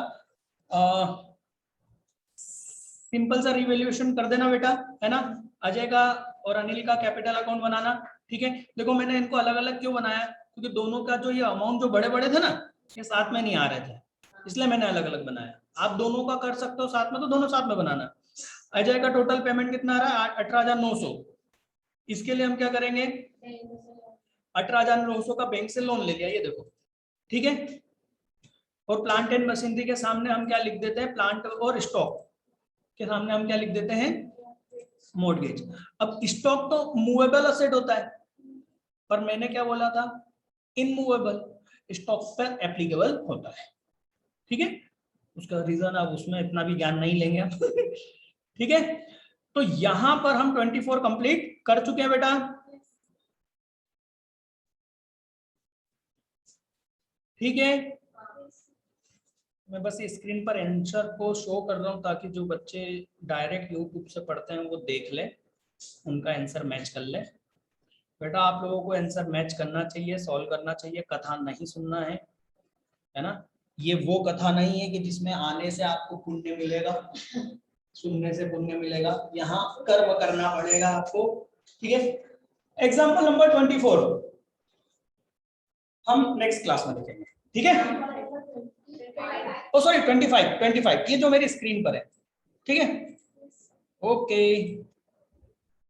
सिंपल सा रिवैल्यूएशन कर देना बेटा, है ना। अजय का और अनिल का कैपिटल अकाउंट बनाना, ठीक है। देखो मैंने इनको अलग अलग क्यों बनाया, क्योंकि दोनों का जो ये अमाउंट जो बड़े बड़े थे ना, ये साथ में नहीं आ रहे थे, इसलिए मैंने अलग अलग बनाया। आप दोनों का कर सकते हो साथ में, तो दोनों साथ में बनाना। अजय का टोटल पेमेंट कितना आ रहा है, 18,900। इसके लिए हम क्या करेंगे, 18,900 का बैंक से लोन ले लिया, ये देखो, ठीक है। और प्लांट एंड मशीनरी के सामने हम क्या लिख देते हैं, प्लांट और स्टॉक के सामने हम क्या लिख देते हैं, मॉर्गेज। अब स्टॉक तो मूवेबल असेट होता है, पर मैंने क्या बोला था, इनमूवेबल स्टॉक पर एप्लीकेबल होता है, ठीक है। उसका रीजन अब उसमें इतना भी ज्ञान नहीं लेंगे हम ठीक है। तो यहां पर हम 24 कंप्लीट कर चुके हैं बेटा, ठीक है। मैं बस स्क्रीन पर आंसर को शो कर रहा हूं ताकि जो बच्चे डायरेक्ट यूट्यूब से पढ़ते हैं वो देख ले, उनका आंसर मैच कर ले। बेटा आप लोगों को आंसर मैच करना चाहिए, सॉल्व करना चाहिए, कथा नहीं सुनना है ना। ये वो कथा नहीं है कि जिसमें आने से आपको पुण्य मिलेगा, सुनने से पुण्य मिलेगा, यहाँ कर्म करना पड़ेगा आपको, ठीक है। एग्जाम्पल नंबर 24 हम नेक्स्ट क्लास में देखेंगे, ठीक है। ओ सॉरी 25 ये जो मेरी स्क्रीन पर है, ठीक है। ओके।